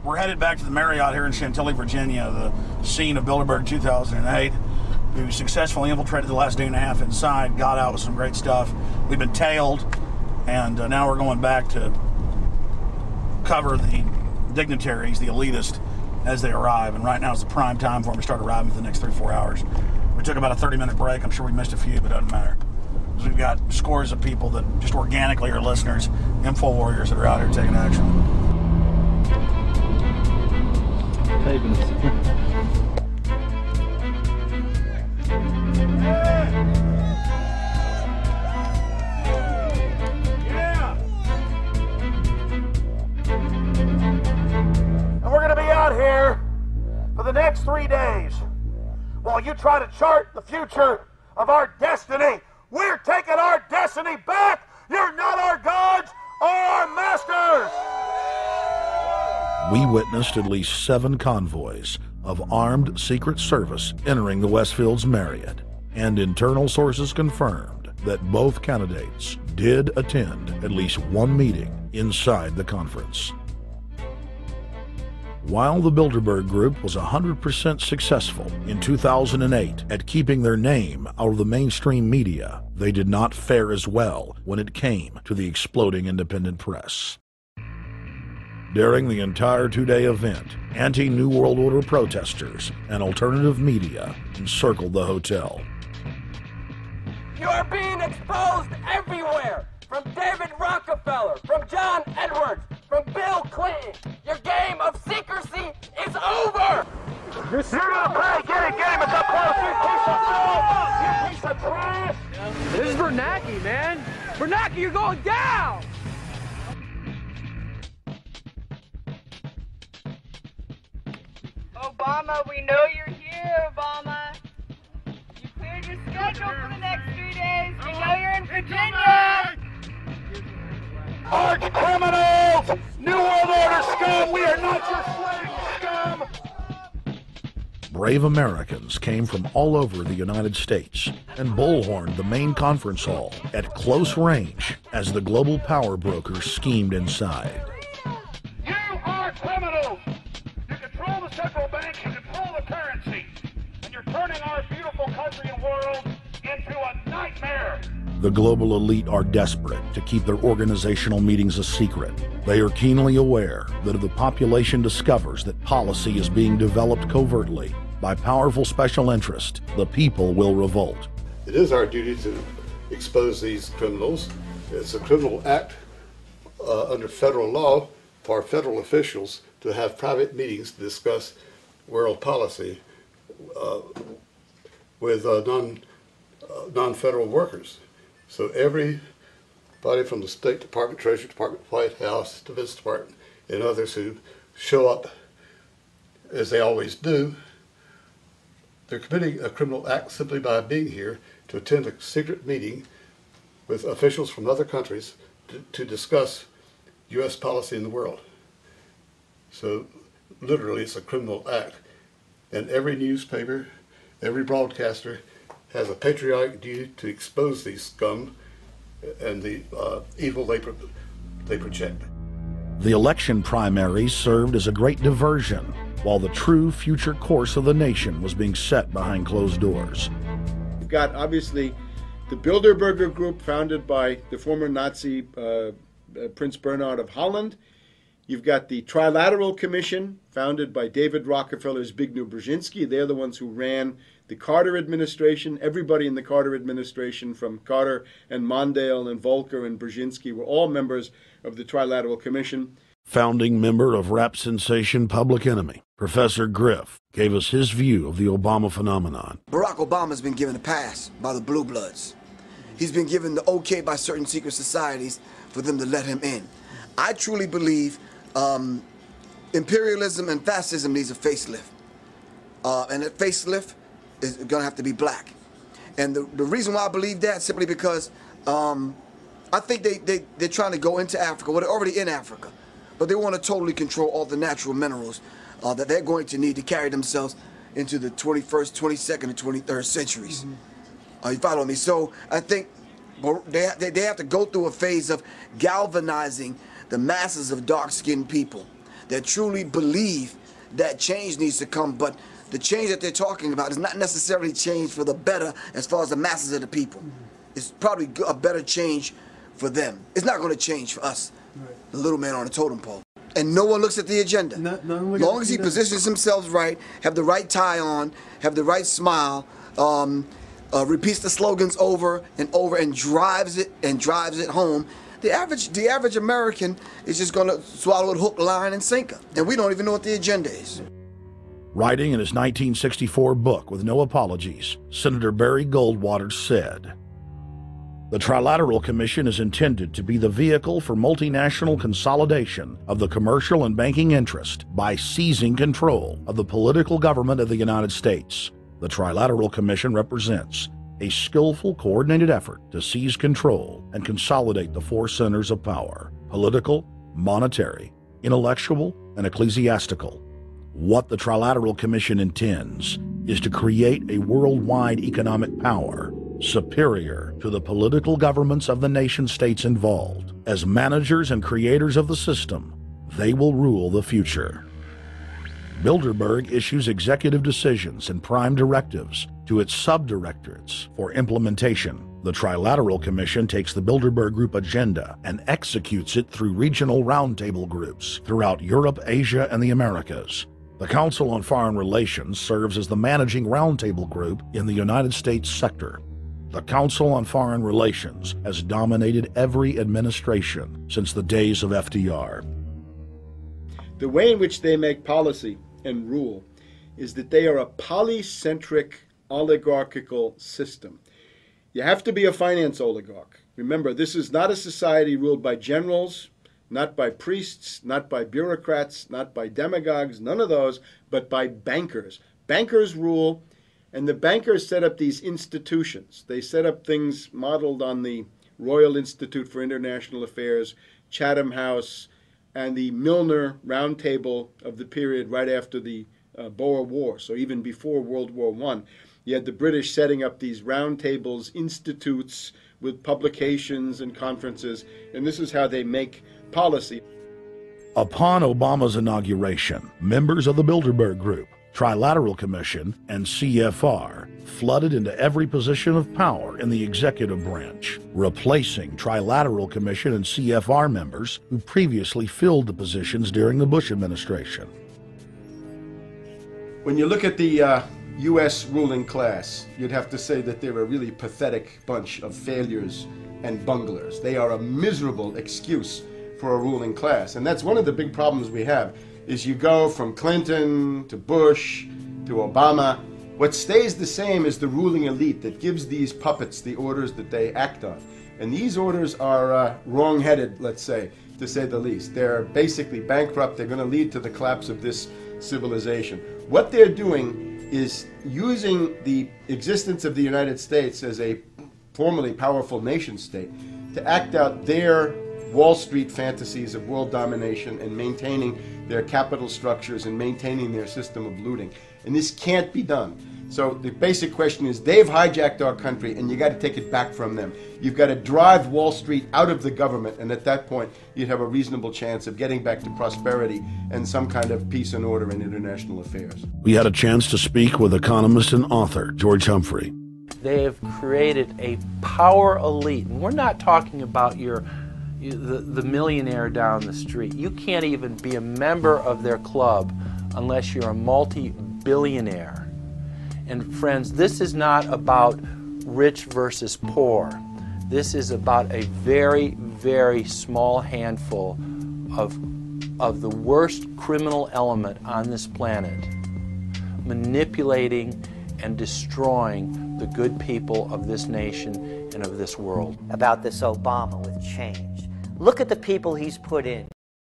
We're headed back to the Marriott here in Chantilly, Virginia, the scene of Bilderberg 2008. We successfully infiltrated the last day and a half inside, got out with some great stuff. We've been tailed, and now we're going back to cover the dignitaries, the elitists, as they arrive. And right now is the prime time for them to start arriving for the next 3-4 hours. We took about a 30-minute break. I'm sure we missed a few, but it doesn't matter. We've got scores of people that just organically are listeners, info warriors that are out here taking action. And we're going to be out here for the next 3 days while you try to chart the future of our destiny. We're taking our destiny back. You're not our gods or our masters. We witnessed at least 7 convoys of armed Secret Service entering the Westfield's Marriott, and internal sources confirmed that both candidates did attend at least one meeting inside the conference. While the Bilderberg Group was 100% successful in 2008 at keeping their name out of the mainstream media, they did not fare as well when it came to the exploding independent press. During the entire 2-day event, anti-New World Order protesters and alternative media encircled the hotel. You are being exposed everywhere! From David Rockefeller, from John Edwards, from Bill Clinton. Your game of secrecy is over! You're gonna play! Get him! It's up close! You piece of trash! This is Bernanke, man! Bernanke, you're going down! Obama, we know you're here, Obama. You cleared your schedule for the next 3 days. We know you're in Virginia. Arch criminals! New World Order scum! We are not your slave scum! Brave Americans came from all over the United States and bullhorned the main conference hall at close range as the global power brokers schemed inside. You are criminals! You control the central bank, you control the currency, and you're turning our beautiful country and world into a nightmare! The global elite are desperate to keep their organizational meetings a secret. They are keenly aware that if the population discovers that policy is being developed covertly by powerful special interest, the people will revolt. It is our duty to expose these criminals. It's a criminal act under federal law for federal officials to have private meetings to discuss world policy with non-federal workers. So everybody from the State Department, Treasury Department, White House, Defense Department, and others who show up, as they always do, they're committing a criminal act simply by being here to attend a secret meeting with officials from other countries to discuss U.S. policy in the world. So literally it's a criminal act. And every newspaper, every broadcaster has a patriotic duty to expose these scum and the evil they project. The election primaries served as a great diversion, while the true future course of the nation was being set behind closed doors. You've got, obviously, the Bilderberger Group, founded by the former Nazi Prince Bernhard of Holland. You've got the Trilateral Commission, founded by David Rockefeller's Zbigniew Brzezinski. They're the ones who ran the Carter administration. Everybody in the Carter administration, from Carter and Mondale and Volcker and Brzezinski, were all members of the Trilateral Commission. Founding member of rap sensation Public Enemy, Professor Griff, gave us his view of the Obama phenomenon. Barack Obama's been given a pass by the Blue Bloods. He's been given the okay by certain secret societies for them to let him in. I truly believe imperialism and fascism needs a facelift. And that facelift is going to have to be black. And the reason why I believe that, simply because I think they're trying to go into Africa. Well, they're already in Africa. But they want to totally control all the natural minerals that they're going to need to carry themselves into the 21st, 22nd, and 23rd centuries. You follow me? So I think they have to go through a phase of galvanizing the masses of dark-skinned people. that truly believe that change needs to come, but the change that they're talking about is not necessarily change for the better as far as the masses of the people. It's probably a better change for them. It's not going to change for us, the little man on the totem pole. And no one looks at the agenda. Long as he positions himself right, have the right tie on, have the right smile, repeats the slogans over and over and drives it home, the average American is just going to swallow it hook, line, and sinker. And we don't even know what the agenda is. Writing in his 1964 book, With No Apologies, Senator Barry Goldwater said, "The Trilateral Commission is intended to be the vehicle for multinational consolidation of the commercial and banking interest by seizing control of the political government of the United States. The Trilateral Commission represents a skillful, coordinated effort to seize control and consolidate the four centers of power: political, monetary, intellectual, and ecclesiastical. What the Trilateral Commission intends is to create a worldwide economic power superior to the political governments of the nation-states involved. As managers and creators of the system, they will rule the future." Bilderberg issues executive decisions and prime directives to its subdirectorates for implementation. The Trilateral Commission takes the Bilderberg Group agenda and executes it through regional roundtable groups throughout Europe, Asia, and the Americas. The Council on Foreign Relations serves as the managing roundtable group in the United States sector. The Council on Foreign Relations has dominated every administration since the days of FDR. The way in which they make policy and rule is that they are a polycentric oligarchical system. You have to be a finance oligarch. Remember, this is not a society ruled by generals, not by priests, not by bureaucrats, not by demagogues, none of those, but by bankers. Bankers rule, and the bankers set up these institutions. They set up things modeled on the Royal Institute for International Affairs, Chatham House, and the Milner Round Table of the period right after the Boer War, so even before World War I. You had the British setting up these round tables, institutes with publications and conferences, and this is how they make policy. Upon Obama's inauguration, members of the Bilderberg Group, Trilateral Commission, and CFR flooded into every position of power in the executive branch, replacing Trilateral Commission and CFR members who previously filled the positions during the Bush administration. When you look at the U.S. ruling class, you'd have to say that they're a really pathetic bunch of failures and bunglers. They are a miserable excuse for a ruling class. And that's one of the big problems we have, is you go from Clinton to Bush to Obama. What stays the same is the ruling elite that gives these puppets the orders that they act on. And these orders are wrong-headed, let's say the least. They're basically bankrupt. They're going to lead to the collapse of this civilization. What they're doing is using the existence of the United States as a formerly powerful nation state to act out their Wall Street fantasies of world domination and maintaining their capital structures and maintaining their system of looting. And this can't be done. So the basic question is, they've hijacked our country and you got to take it back from them. You've got to drive Wall Street out of the government, and at that point you'd have a reasonable chance of getting back to prosperity and some kind of peace and order in international affairs. We had a chance to speak with economist and author George Humphrey. They have created a power elite, and we're not talking about the millionaire down the street. You can't even be a member of their club unless you're a multi-billionaire. And friends, this is not about rich versus poor. This is about a very, very small handful of the worst criminal element on this planet, manipulating and destroying the good people of this nation and of this world. About this Obama with change. Look at the people he's put in.